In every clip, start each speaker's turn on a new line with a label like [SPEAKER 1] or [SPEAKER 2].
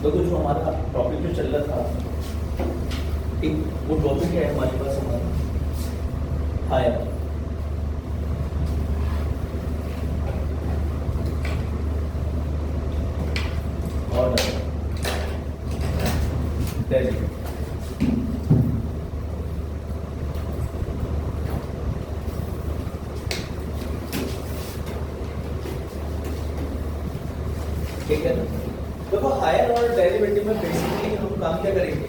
[SPEAKER 1] देखो जो हमारा टॉपिक जो चल रहा था, ठीक, वो टॉपिक है हमारे पास हमारा हायर ऑर्डर डेरिवेटिव। ठीक है ना। देखो हायर ऑर्डर डेरिवेटिव में बेसिकली हम काम क्या करेंगे,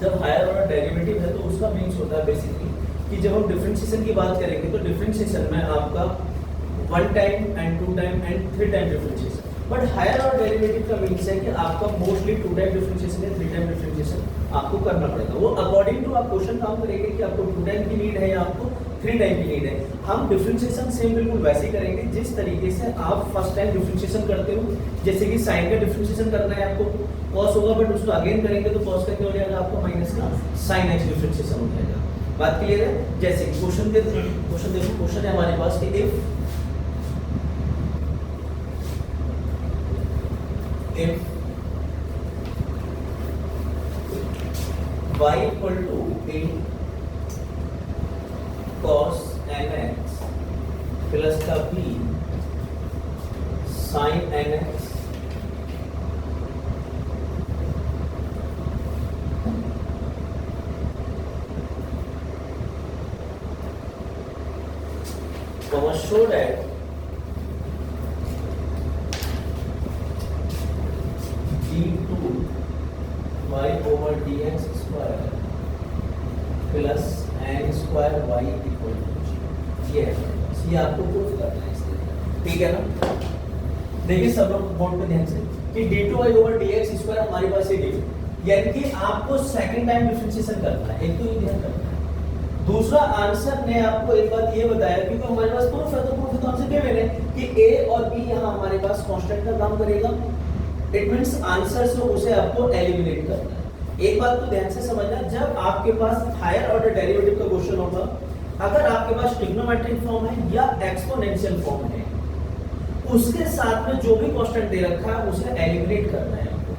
[SPEAKER 1] जब हायर ऑर्डर डेरिवेटिव है तो उसका मीन्स होता है बेसिकली कि जब हम डिफरेंशिएशन की बात करेंगे तो डिफरेंशिएशन में आपका 1 time and 2 time and 3 time differentiation. But higher order derivative का मीन्स है कि आपका मोस्टली 2 टाइम डिफरेंशिएशन या 3 टाइम डिफरेंशिएशन आपको करना पड़ेगा। वो अकॉर्डिंग टू आप क्वेश्चन काम करेंगे कि आपको 2 टाइम की नीड है या आपको 3 टाइम की नीड है। हम डिफरेंशिएशन सेम बिल्कुल वैसे ही करेंगे जिस तरीके से आप फर्स्ट टाइम डिफरेंशिएशन करते हो। जैसे कि साइन का डिफरेंशिएशन करना है आपको, कॉस होगा बट उसको अगेन करेंगे तो कॉस का क्या हो जाएगा आपको माइनस का साइन एक्स डिफरेंशिएशन हो जाएगा। बात क्लियर है। जैसे क्वेश्चन देखो, क्वेश्चन है हमारे पास कि if y equal to a cos nx plus का b sin nx show that d2 y over dx square plus n square y equal to ये आपको प्रूफ करना है इसलिए, ठीक है ना। देखिए सब लोग बोर्ड पे ध्यान से कि d2y over dx स्क्वायर हमारे पास ये यानी कि आपको सेकंड टाइम डिफरेंशिएशन करना है। एक तो ये ध्यान रखना है। दूसरा आंसर ने आपको एक बात ये बताया क्योंकि हमारे पास प्रूफ है तो प्रूफ तो हमसे गिवन है कि a और b यहाँ हमारे पास कांस्टेंट का काम करेगा। इट मींस आंसर से उसे आपको एलिमिनेट करना है। एक बात तो ध्यान से समझना, जब आपके पास हायर ऑर्डर डेरिवेटिव का क्वेश्चन होगा, अगर आपके पास ट्रिग्नोमेट्रिक फॉर्म है या एक्सपोनेंशियल फॉर्म है, उसके साथ में जो भी कांस्टेंट दे रखा है उसे एलिमिनेट करना है आपको।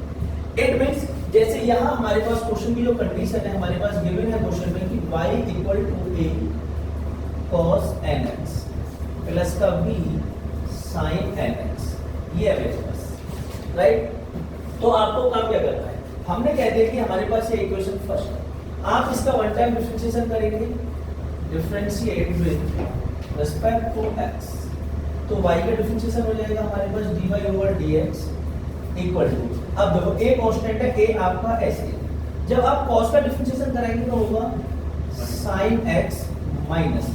[SPEAKER 1] इट मींस जैसे यहाँ हमारे पास क्वेश्चन की जो कंडीशन है हमारे पास गिवन है क्वेश्चन में कि y equal to a cos nx plus का b sin nx, ये है मेरे पास, राइट। तो आपको काम क्या करना है, हमने कह दिया कि हमारे पास ये इक्वेशन फर्स्ट है, आप इसका वन टाइम डिफरेंशिएशन करेंगे, differentiate with respect to x, तो y का डिफरेंशिएशन हो जाएगा हमारे पास dy over dx equal to, अब देखो a कांस्टेंट है, a आपका ऐसे, जब आप cos का डिफरेंशिएशन कराएंगे तो होगा sin x माइनस।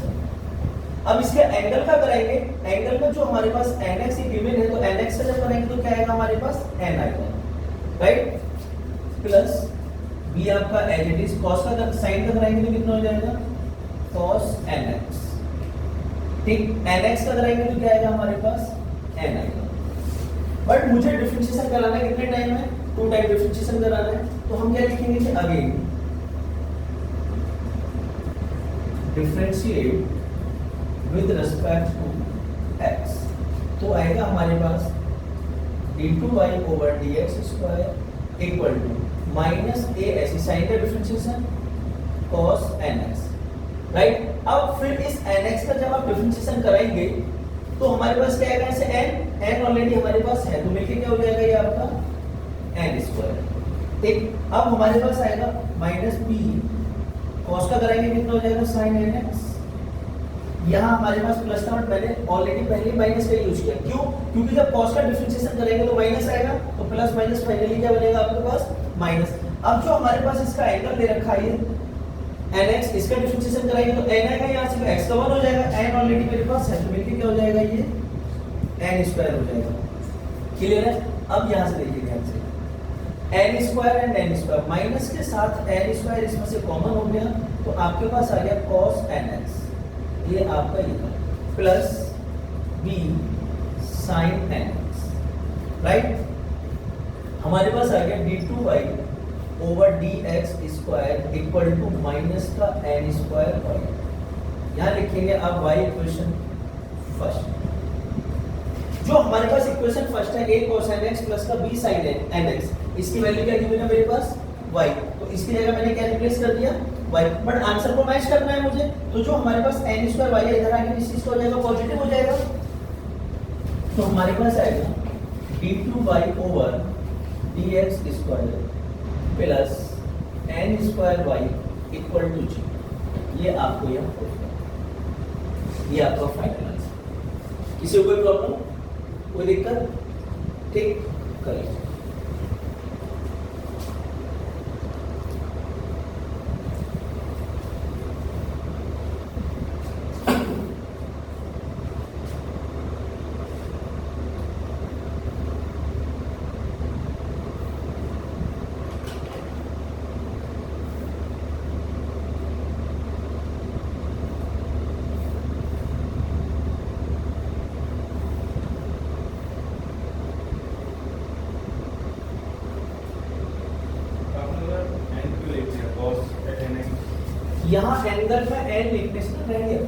[SPEAKER 1] अब इसके एंगल का कराएंगे, एंगल में जो हमारे पास nx ही गिवन है तो nx का जब कराएंगे तो क्या आएगा हमारे पास n आएगा, राइट, प्लस b आपका एज इट इज, cos का sin का कराएंगे तो कितना हो जाएगा cos nx, ठीक, nx का कराएंगे तो क्या आएगा हमारे पास n आएगा। बट मुझे डिफरेंशिएशन कराना है कितने टाइम है, 2 टाइम डिफरेंशिएशन कराना है, तो हम क्या लिखेंगे कि again differentiate with respect to x, तो आएगा हमारे पास d2y over dx square equal to minus a ऐसी साइन का डिफरेंशिएशन cos nx, राइट। अब फिर इस nx का जब आप डिफरेंशिएशन कराएंगे तो हमारे पास क्या आएगा, ऐसे n ऑलरेडी हमारे पास है तो मिलके क्या हो जाएगा ये आपका n स्क्वायर, ठीक। अब हमारे पास आएगा माइनस b, cos का कराएंगे कितना हो जाएगा sin nx, यहाँ हमारे पास प्लस था बट मैंने ऑलरेडी पहले माइनस का यूज किया, क्यों, क्योंकि जब cos का डिफरेंशिएशन करेंगे तो माइनस आएगा, तो प्लस माइनस फाइनली क्या बनेगा आपके पास माइनस। अब जो हमारे पास इसका एंगल दे रखा है nx, इसका डिफरेंशिएशन कराएंगे तो n आएगा, यहाँ से x का 1 हो जाएगा, n ऑलरेडी मेरे पास है तो मिलके क्या हो जाएगा ये n स्क्वायर हो जाएगा, क्लियर है। अब यहाँ से देखिए ध्यान से, n square and n square, minus के साथ n स्क्वायर इसमें से कॉमन हो गया तो आपके पास आ गया cos nx, ये आपका ये plus b sin nx, right. हमारे पास आ गया d2y over dx square equal to minus का n स्क्वायर y, यहाँ लिखेंगे अब y इक्वेशन फर्स्ट, जो हमारे पास इक्वेशन फर्स्ट है a cos nx प्लस का b sin nx, इसकी वैल्यू क्या गिवन है मेरे पास y, तो इसकी जगह मैंने क्या रिप्लेस कर दिया y, बट आंसर को मैच करना है मुझे, तो जो हमारे पास n स्क्वायर y है इधर आके इस चीज को हो जाएगा पॉजिटिव हो जाएगा, तो हमारे पास आएगा d2y over dx square plus n square y equal to g। ये आपको यहाँ ये आपका फाइनल आंसर। किसी को कोई प्रॉब्लम, कोई दिक्कत? ठीक, करिए। यहाँ एंगल में n लिखने से ना रह गया,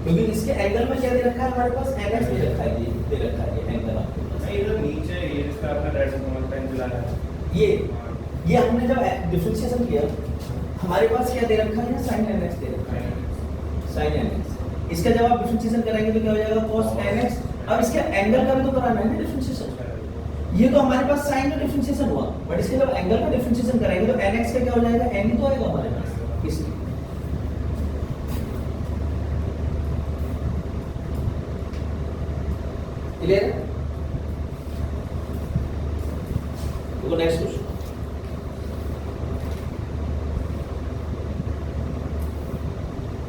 [SPEAKER 1] क्योंकि इसके एंगल में क्या दे रखा है हमारे पास nx दे रखा है, ये दे रखा है ये एंगल आपके पास
[SPEAKER 2] नहीं, इधर नीचे ये जिसका आपने रेड से पेन चलाया है,
[SPEAKER 1] ये हमने जब डिफरेंशिएशन किया हमारे पास क्या दे रखा है ना sin nx दे रखा है, sin nx। इसका जब आप डिफरेंशिएशन करेंगे तो क्या हो जाएगा cos nx। अब इसके एंगल का भी तो कराना है ना डिफरेंशिएशन, ये तो हमारे पास sin का डिफरेंशिएशन हुआ, बट इसके जब एंगल का डिफरेंशिएशन करेंगे तो nx का क्या हो जाएगा, n ही तो आएगा हमारे पास इसलिए। क्लियर है? तो नेक्स्ट क्वेश्चन,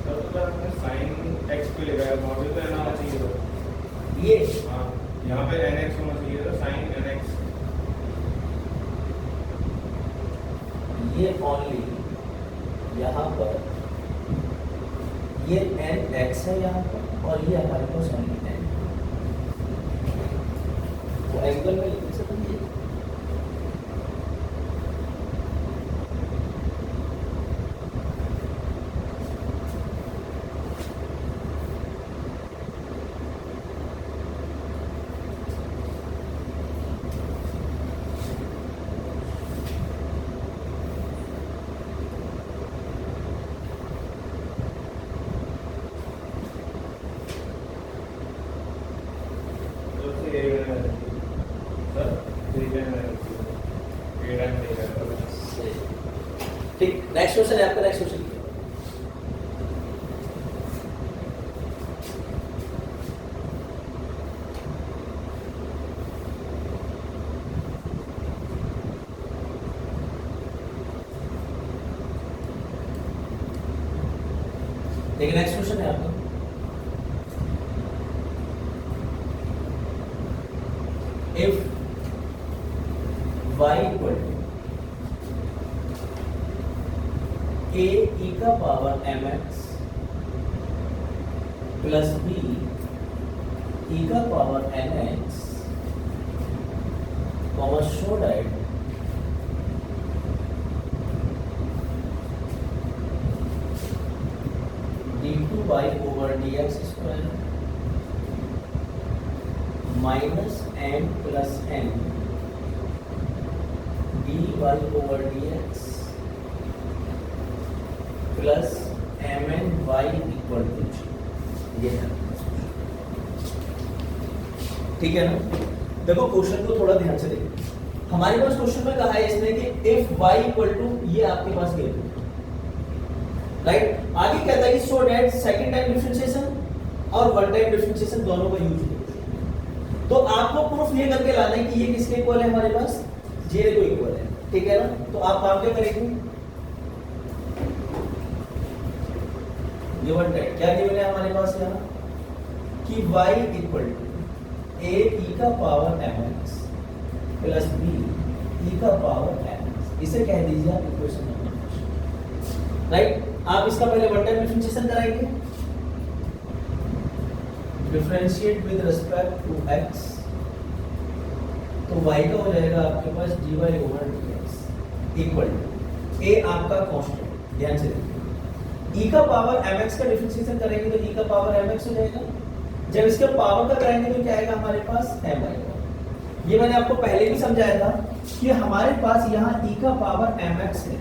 [SPEAKER 2] तो आपने sin x को लगाया, वहां पे तो n आना चाहिए था।
[SPEAKER 1] ये
[SPEAKER 2] हाँ, यहाँ पे nx होना चाहिए था, sin nx।
[SPEAKER 1] ये ओनली यहाँ पर ये nx है यहाँ पर, और ये हमारे पास ओनली n, तो एंगल में लिखने से बन गया। ठीक, नेक्स्ट क्वेश्चन है आपका, नेक्स्ट क्वेश्चन। देखिए नेक्स्ट क्वेश्चन है आपका, if y equal to a e का power mx plus b e का power nx, comma show that d2y over dx square minus m plus n dy over dx plus mn y equal to g। ये है, ठीक है ना? देखो question को थोड़ा ध्यान से देखो। हमारे पास क्वेश्चन में कहा है इसने कि इफ y इक्वल टू, ये आपके पास गिवन, राइट। आगे कहता है कि so that second time differentiation और वन टाइम डिफरेंशिएशन दोनों का यूज करो। तो आपको प्रूफ ये करके लाना है कि ये किसके इक्वल है, हमारे पास जीरो को इक्वल है, ठीक है ना? तो आप काम क्या करेंगे, गिवन टाइम क्या गिवन है हमारे पास यहाँ कि y equal to a e का power mx plus b e का पावर mx, इसे कह दीजिए आप इक्वेशन नंबर, राइट। आप इसका पहले वन टाइम डिफरेंशिएशन कराएंगे, differentiate with respect to x, तो y का हो जाएगा आपके पास dy over dx equal to a आपका कांस्टेंट, ध्यान से देखिए, e का पावर mx का डिफरेंशिएशन करेंगे तो e का पावर mx हो जाएगा, जब इसके पावर का कराएंगे तो क्या आएगा हमारे पास m आएगा। ये मैंने आपको पहले भी समझाया था कि हमारे पास यहाँ e का पावर mx है।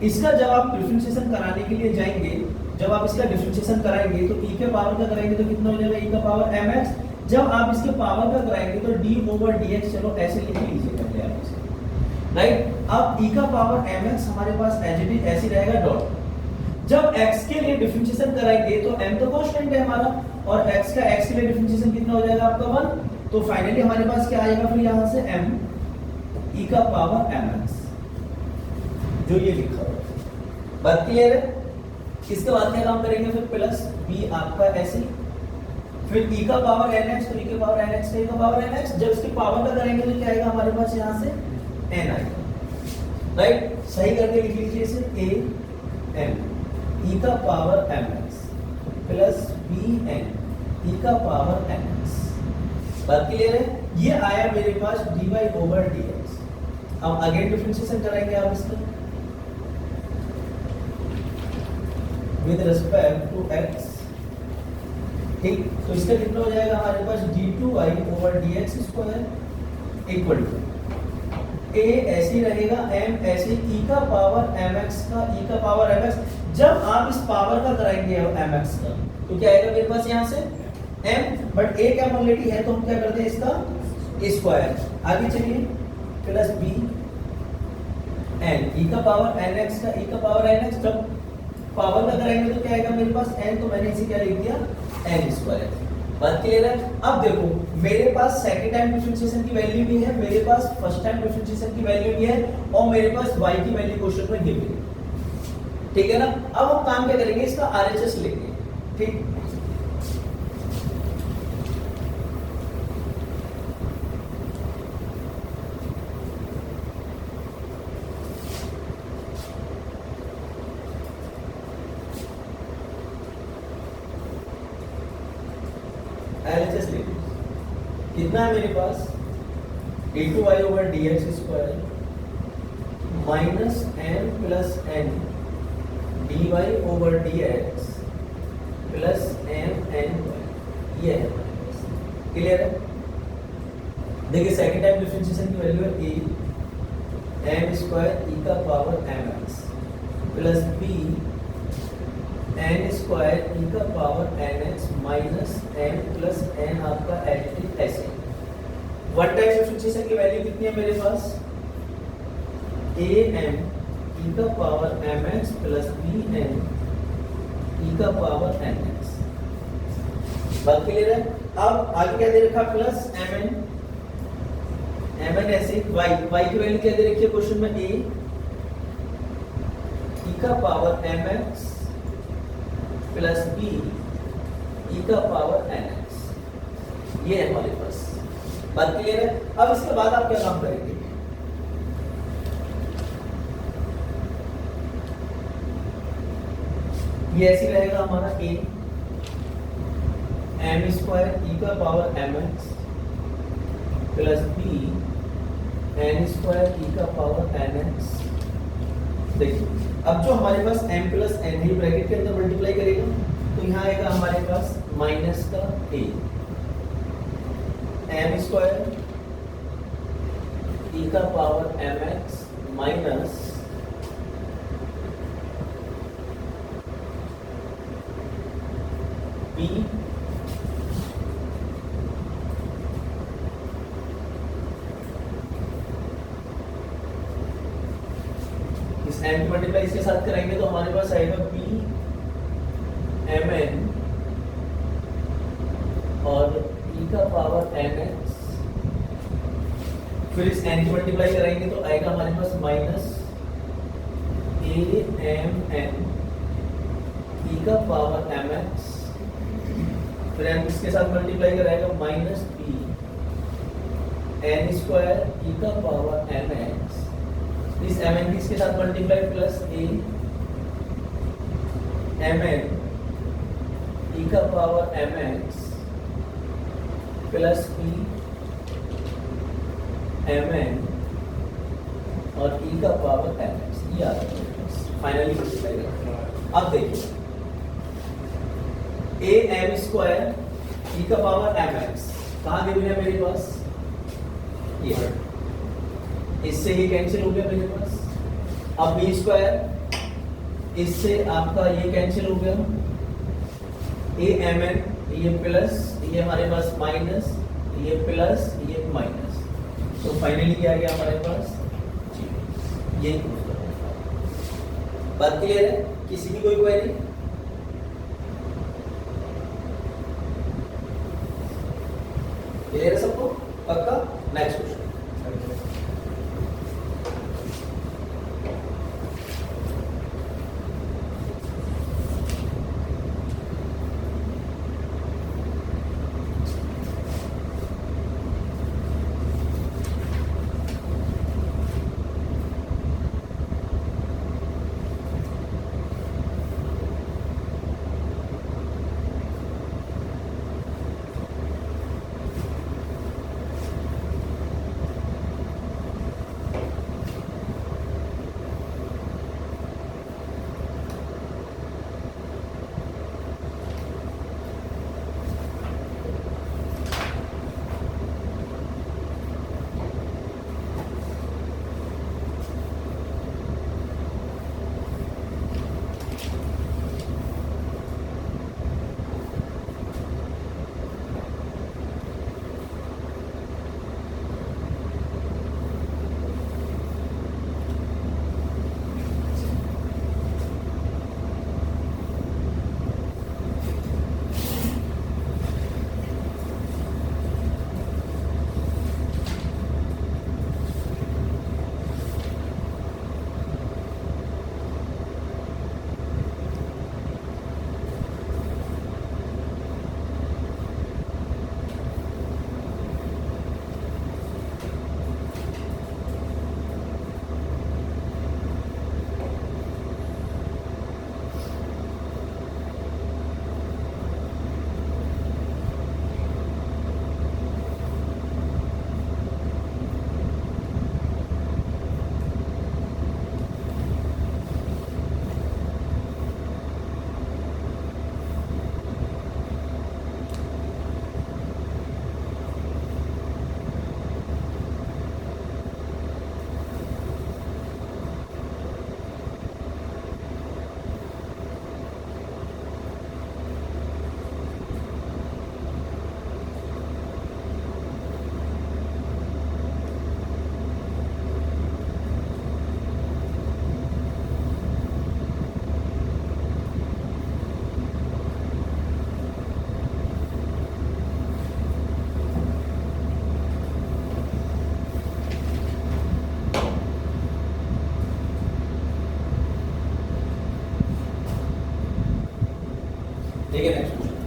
[SPEAKER 1] इसका जब आप डिफरेंशिएशन कराने के लिए जाएंगे, जब आप इसका डिफरेंशिएशन कराएंगे तो e के पावर का कराएंगे तो कितना हो जाएगा e का पावर mx। जब आप इसके पावर का कराएंगे तो d/dx, चलो ऐसे लिख लीजिए पहले आप इसे, राइट। अब e का पावर mx हमारे पास एज इट इज ऐसे रहेगा डॉट। जब x के लिए डिफरेंशिएशन कराएंगे तो m तो कांस्टेंट है हमारा, और x के लिए डिफरेंशिएशन कितना हो जाएगा आपका 1। तो फाइनली हमारे पास क्या आएगा फिर यहाँ से m e का पावर mx, जो ये लिखा हुआ है। बात क्लियर है? इसके बाद क्या काम करेंगे फिर, प्लस b आपका ऐसे, फिर e का पावर nx, तो e के पावर nx, e का पावर nx। जब इसके पावर का करेंगे तो क्या आएगा हमारे पास यहाँ से n आएगा, राइट। सही करके लिख लीजिए इसे, a n e का power mx plus b n e का पावर nx। बात क्लियर है? ये आया मेरे पास dy/dx। अब अगेन डिफरेंशिएशन कराएंगे आप इसका विद रिस्पेक्ट टू x, ठीक। तो इसका कितना हो जाएगा हमारे पास d2y/dx square equal to a ऐसे रहेगा, m ऐसे, e का पावर mx का e का पावर mx। जब आप इस पावर का कराएंगे mx का तो क्या आएगा मेरे पास यहाँ से m, बट a क्या क्वांटिटी है तो हम क्या करते हैं इसका स्क्वायर। आगे चलिए, प्लस b n e का पावर nx का e का पावर nx। जब पावर का कराएंगे तो क्या आएगा मेरे पास n, तो मैंने इसे क्या लिख दिया n स्क्वायर। बात क्लियर है? अब देखो मेरे पास सेकंड टाइम डिफरेंशिएशन की वैल्यू भी है, मेरे पास फर्स्ट टाइम डिफरेंशिएशन की वैल्यू भी है, और मेरे पास y की वैल्यू क्वेश्चन में गिवन है, ठीक है ना। अब हम काम क्या करेंगे, इसका आरएचएस लेंगे, ठीक। एलएचएस ले लीजिए, कितना है मेरे पास d2y/dx square minus m plus n dy/dx plus mn, ये है। क्लियर है? देखिए सेकंड टाइम डिफरेंशिएशन की वैल्यू है a m स्क्वायर e का power mx plus b n square e का power nx minus m plus n आपका ऐसे। वन टाइम डिफरेंशिएशन की वैल्यू कितनी है मेरे पास, a m e का power mx plus b n e का पावर nx। बात क्लियर है? अब आगे क्या दे रखा, प्लस mn ऐसे, y की वैल्यू क्या दे रखी है क्वेश्चन में, a e का power mx plus b e का पावर nx, ये है हमारे पास। बात क्लियर है? अब इसके बाद आप क्या काम करेंगे, ये ऐसे रहेगा हमारा a m स्क्वायर e का power mx plus b n square e का पावर nx। देखिए अब जो हमारे पास m प्लस n है ब्रैकेट के अंदर मल्टीप्लाई करेगा तो यहाँ आएगा हमारे पास माइनस का a m स्क्वायर e का पावर mx माइनस b इस m की मल्टीप्लाई इसके साथ करेंगे तो हमारे पास आएगा b mn और e का पावर nx, फिर इस n की मल्टीप्लाई करेंगे तो आएगा हमारे पास minus a m n e का पावर mx, फिर m इसके साथ मल्टीप्लाई कराएगा minus b n square e का पावर mx, इस mn इसके साथ multiply plus a mn e का power mx plus b mn और e का पावर mx, ये आ रहा है फाइनली मल्टीप्लाई करेंगे। अब देखिए a m स्क्वायर e का पावर mx कहाँ गिवन है मेरे पास, ये इससे ये कैंसिल हो गया मेरे पास। अब बी स्क्वायर, इससे आपका ये कैंसिल हो गया, ए एम एन, ये प्लस, ये हमारे पास माइनस, ये प्लस, ये माइनस, तो फाइनली क्या आ गया हमारे पास, ये प्रूफ करना। बात क्लियर है? किसी की कोई क्वेरी? क्लियर है सबको? पक्का? Next question. ठीक है, नेक्स्ट क्वेश्चन।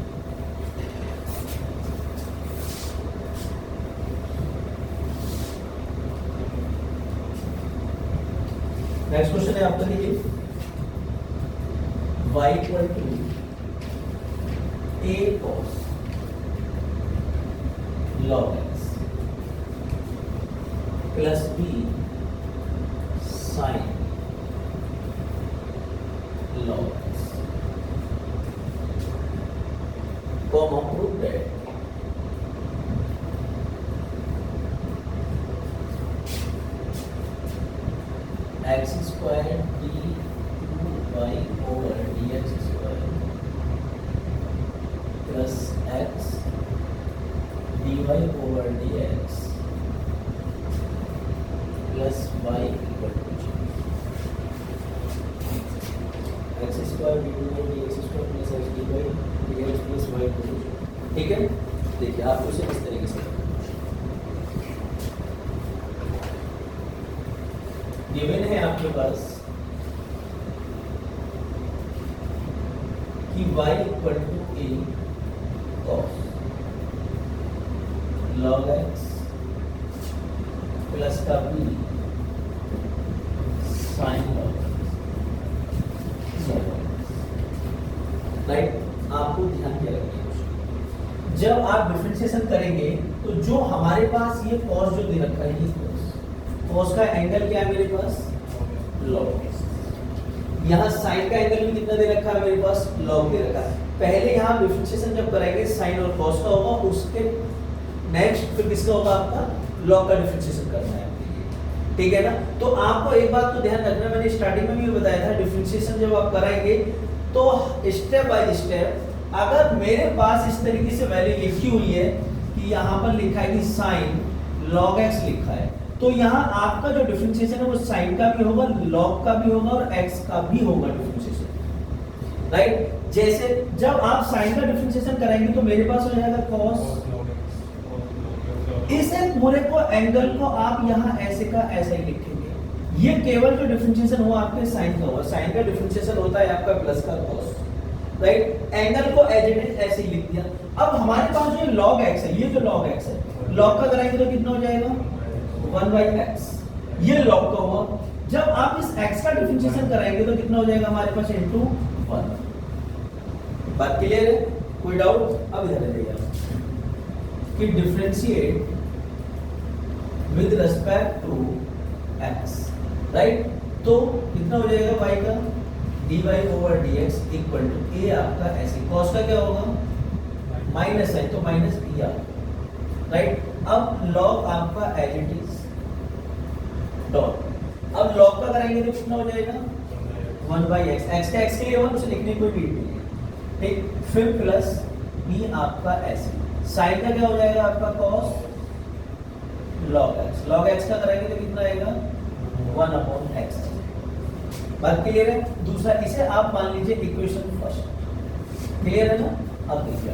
[SPEAKER 1] नेक्स्ट क्वेश्चन है आपका, देखिए y equal to a cos log x plus b sin log x, comma prove that x square d2y over dx square plus x dy over dx plus y equal to 0। x square d2 by dx square plus x dy dx plus y equal to 0। ठीक है, देखिए आपको इसे इस तरीके से given है आपके पास कि y equal to a cos log x plus का b sin log x, right. आपको ध्यान क्या रखना है, जब आप डिफरेंशिएशन करेंगे तो जो हमारे पास ये cos जो दे रखा है, ये cos का एंगल क्या है मेरे पास, log। यहाँ साइन का एंगल भी कितना दे रखा है मेरे पास, log दे रखा है। पहले यहाँ डिफरेंशिएशन जब कराएंगे साइन और cos का होगा, उसके नेक्स्ट फिर किसका होगा, आपका log का डिफरेंशिएशन करना है। ठीक है ना। तो आपको एक बात तो ध्यान रखना, मैंने स्टार्टिंग में भी बताया था, डिफरेंशिएशन जब आप कराएंगे तो स्टेप बाय स्टेप, अगर मेरे पास इस तरीके से वैल्यू लिखी हुई है कि यहाँ पर लिखा है कि साइन log x लिखा है, तो यहाँ आपका जो डिफरेंशिएशन है वो साइन का भी होगा, log का भी होगा और x का भी होगा डिफरेंशिएशन, राइट। जैसे जब आप साइन का डिफरेंशिएशन कराएंगे तो मेरे पास हो जाएगा cos, इस पूरे को एंगल को आप यहाँ ऐसे का ऐसे ही लिखेंगे। ये केवल जो डिफरेंशिएशन हुआ आपके साइन का हुआ, साइन का डिफरेंशिएशन होता है आपका प्लस का cos, राइट। एंगल को एज इट इज ऐसे ही लिख दिया। अब हमारे पास जो log x है, ये जो log x है, log का कराएंगे तो कितना हो जाएगा 1/x, ये log का हुआ। जब आप इस x का डिफरेंशिएशन कराएंगे तो कितना हो जाएगा हमारे पास इनटू 1। बात क्लियर है, कोई डाउट? अब इधर आ जाइए आप कि differentiate with respect to x, right. तो कितना हो जाएगा y का dy/dx इक्वल टू a आपका ऐसे, cos का क्या होगा माइनस है तो माइनस b आ, राइट। अब log आपका एज इट इज डॉट, अब log का कराएंगे तो कितना हो जाएगा 1/x, x का x के लिए 1 उसे लिखने की कोई नीड नहीं है, ठीक। फिर प्लस b आपका ऐसे, साइन का क्या हो जाएगा आपका cos log x का कराएंगे तो कितना आएगा 1/x। बात क्लियर है? दूसरा इसे आप मान लीजिए इक्वेशन फर्स्ट, क्लियर है ना। अब देखिए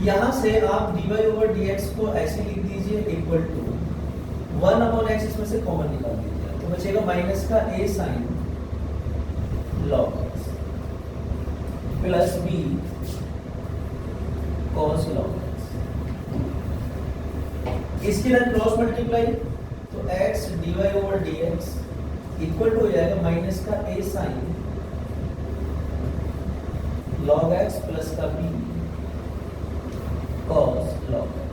[SPEAKER 1] यहां से आप dy/dx को ऐसे लिख दीजिए इक्वल टू 1/x, इसमें से कॉमन निकाल दीजिए तो बचेगा माइनस का a sine log x plus b cos log x, इसके बाद क्रॉस मल्टीप्लाई तो x dy/dx इक्वल टू हो जाएगा माइनस का a sine log x plus का b cos log x,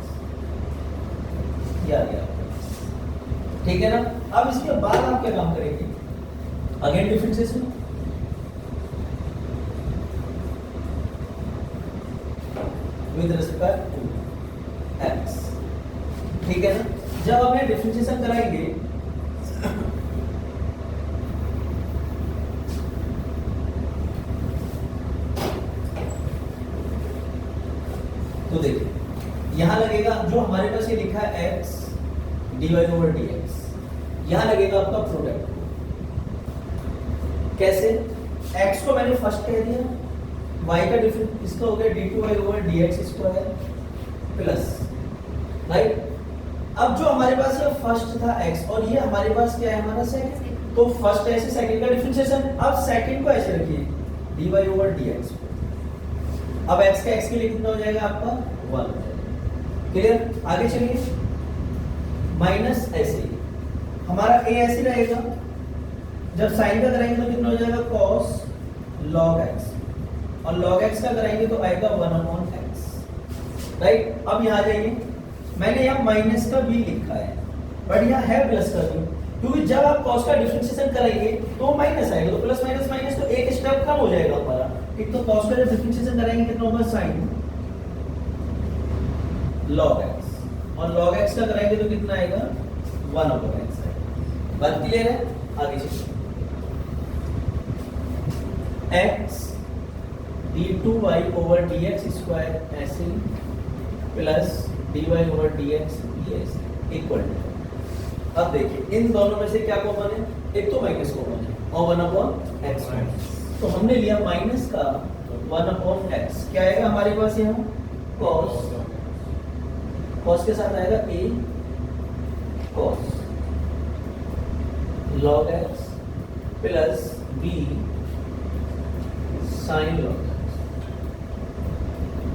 [SPEAKER 1] ये आ गया, ठीक है ना। अब इसके बाद आप क्या काम करेंगे, again differentiation with respect to x, ठीक है ना। जब आपने डिफरेंशिएशन कराएंगे तो देखिए यहां लगेगा जो हमारे पास ये लिखा है x dy/dx, यहां लगेगा आपका प्रोडक्ट। कैसे? x को मैंने फर्स्ट कह दिया, y का डिफरेंस इसका हो गया d2y/dx स्क्वायर प्लस, राइट। अब जो हमारे पास ये फर्स्ट था x और ये हमारे पास क्या है हमारा सेकंड, तो फर्स्ट ऐसे सेकंड का डिफरेंशिएशन, अब सेकंड को ऐसे रखिए dy/dx, अब x का x के लिए कितना हो जाएगा आपका 1, क्लियर। आगे चलिए, माइनस ऐसे हमारा a ऐसे रहेगा, जब साइन का कराएंगे तो कितना हो जाएगा cos log x, और log x का कराएंगे तो आएगा 1/x, राइट। अब यहाँ जाइए, मैंने यहाँ माइनस का b लिखा है बट यहाँ है प्लस का b, क्योंकि जब आप cos का डिफरेंशिएशन करेंगे तो माइनस आएगा, तो प्लस माइनस माइनस तो एक स्टेप कम हो जाएगा हमारा। एक तो cos का जब डिफरेंशिएशन कराएंगे कितना होगा sin log x, और log x का कराएंगे तो कितना आएगा 1/x आएगा। बात क्लियर है? आगे चलिए, x d2y/dx स्क्वायर ऐसे प्लस dy/dx इक्वल टू, अब देखिए इन दोनों में से क्या कॉमन है, एक तो माइनस कॉमन है और 1/x, तो हमने लिया माइनस का 1/x, क्या आएगा हमारे पास यहाँ cos के साथ आएगा a cos log x plus b sin log x,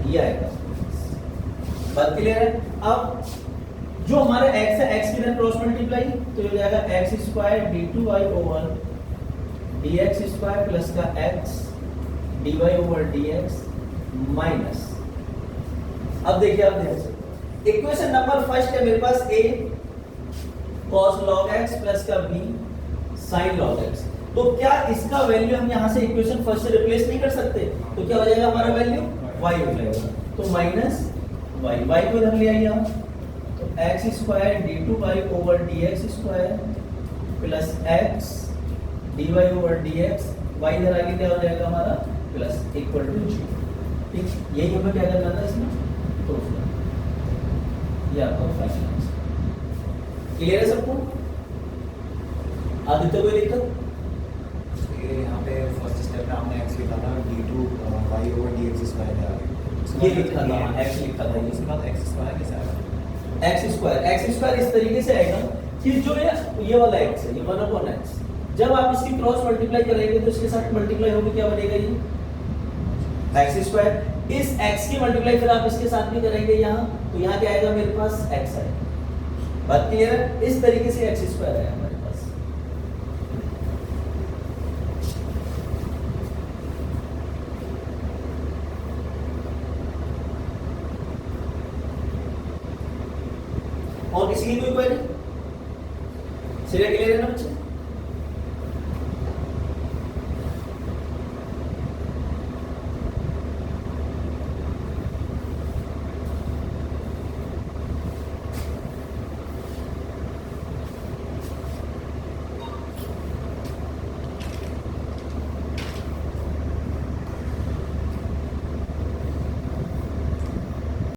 [SPEAKER 1] ये आएगा। बात क्लियर है? अब जो हमारा x है, x की तरह क्रॉस मल्टीप्लाई तो हो जाएगा x square d2y/dx square plus का x dy/dx माइनस, अब देखिए आप ध्यान से इक्वेशन नंबर फर्स्ट है मेरे पास a cos log x plus का b sin log x, तो क्या इसका वैल्यू हम यहाँ से इक्वेशन फर्स्ट से रिप्लेस नहीं कर सकते? तो क्या हो जाएगा हमारा वैल्यू? y हो जाएगा। तो माइनस y को इधर ले आइए आप, तो x square d2y over dx square plus x dy over dx, y इधर आगे क्या हो जाएगा हमारा? Plus equal to 0। ठीक, यही हमें क्या करना था इसमें? प्रूफ करना। ये आपका फाइनल आंसर। क्लियर है सबको? आदित्य कोई दिक्कत?
[SPEAKER 3] ये यहाँ पे फर्स्ट स्टेप में हमने x लिखा था d2 y over dx square है आगे।
[SPEAKER 1] ये लिखा था, x लिखा था,
[SPEAKER 3] उसके बाद x स्क्वायर कैसे आएगा?
[SPEAKER 1] x स्क्वायर इस तरीके से आएगा कि जो ये वाला x है, ये 1/x, जब आप इसकी क्रॉस मल्टीप्लाई करेंगे तो इसके साथ मल्टीप्लाई होकर क्या बनेगा? ये x स्क्वायर। इस x की मल्टीप्लाई फिर आप इसके साथ भी करेंगे यहाँ, तो यहाँ क्या आएगा मेरे पास? x आएगा। बात क्लियर है? इस तरीके से x स्क्वायर आया हमारे पास। और किसी की कोई क्वेरी? सीधा क्लियर है ना बच्चे?